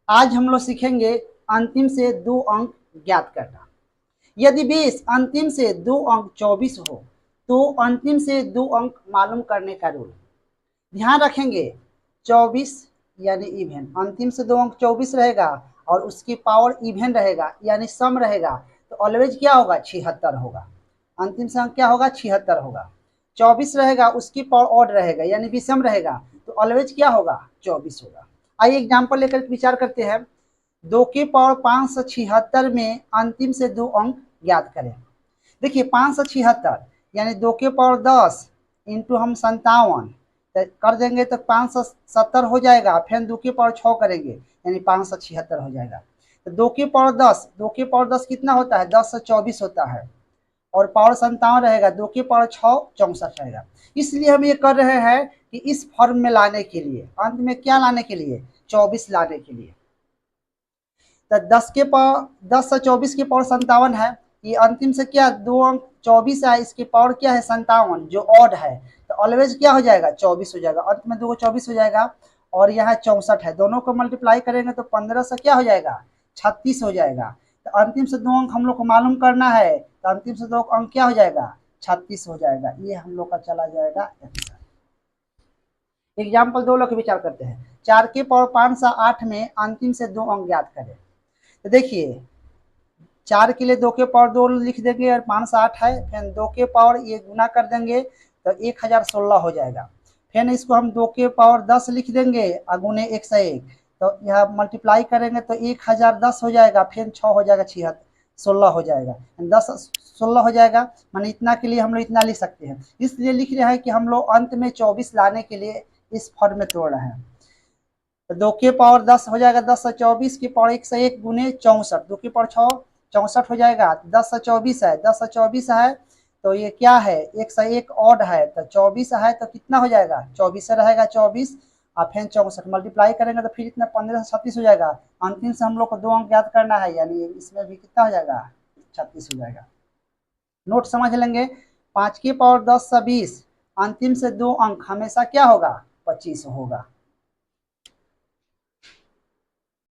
आज हम लोग सीखेंगे अंतिम से दो अंक ज्ञात करना। यदि 20 अंतिम से दो अंक 24 हो तो अंतिम से दो अंक मालूम करने का रूल। ध्यान रखेंगे 24 यानी इवन, अंतिम से दो अंक 24 रहेगा और उसकी पावर इवन रहेगा यानी सम रहेगा, तो ऑलवेज क्या होगा 76 होगा। अंतिम से अंक क्या होगा 76 होगा। 24 रहेगा उसकी पावर ऑड रहेगा यानी विषम रहेगा, तो ऑलवेज क्या होगा 24 होगा। आइए एग्जाम्पल लेकर विचार करते हैं। 2 की पावर 576 में अंतिम से दो अंक ज्ञात करें। देखिए 576 यानी 2 के पावर 10 इंटू हम 57 कर देंगे तो 570 हो जाएगा। फिर 2 के पावर 6 करेंगे यानी 576 हो जाएगा। तो 2 के पावर 10, 2 के पावर 10 कितना होता है 10 से 24 होता है और पावर 57 रहेगा। 2 के पावर 6 64 रहेगा। इसलिए हम ये कर रहे हैं कि इस फॉर्म में लाने के लिए, अंत में क्या लाने के लिए 24 लाने के लिए। तो 10 के पावर 10 से 24 की पावर 57 है। ये अंतिम से क्या दो अंक 24 है, इसकी पावर क्या है 57 जो ऑड है, तो ऑलवेज क्या हो जाएगा 24 हो जाएगा। अंत में 2 24 हो जाएगा और यहाँ 64 है, दोनों को मल्टीप्लाई करेंगे तो 15 से क्या हो जाएगा 36 हो जाएगा। तो अंतिम से दो अंक हम लोग को मालूम करना है, तो अंतिम से दो अंक क्या हो जाएगा 36 हो जाएगा। ये हम लोग का चला जाएगा आंसर। एग्जाम्पल 2 लोग विचार करते हैं। 4 के पावर 5 से 8 में अंतिम से दो अंक ज्ञात करें। तो देखिए 4 के लिए 2 के पावर 2 लिख देंगे और 560 है, फिर 2 के पावर ये गुना कर देंगे तो 1016 हो जाएगा। फिर इसको हम 2 के पावर 10 लिख देंगे अगुने 101, तो यह मल्टीप्लाई करेंगे तो 1010 हो जाएगा। फिर 6 हो जाएगा 76 16 हो जाएगा, 10 16 हो जाएगा। माने इतना के लिए हम लोग इतना लिख सकते हैं। इसलिए लिख रहे हैं कि हम लोग अंत में 24 लाने के लिए इस फॉर्म में तोड़ रहे हैं। तो 2 के पावर 10 हो जाएगा, 10 से 24 की पावर 101 गुने 64, 2 की पावर 6 64 हो जाएगा। 10 से 24 है, 10 से 24 है तो ये क्या है 101 ऑड है, तो 24 है तो कितना हो जाएगा 24 से रहेगा 24 और फिर 64 मल्टीप्लाई करेंगे तो फिर इतना 15 से 36 हो जाएगा। अंतिम से हम लोग को दो अंक ज्ञात करना है यानी इसमें भी कितना हो जाएगा 36 हो जाएगा। नोट समझ लेंगे। 5 की पावर 10 से 20 अंतिम से दो अंक हमेशा क्या होगा 25 होगा।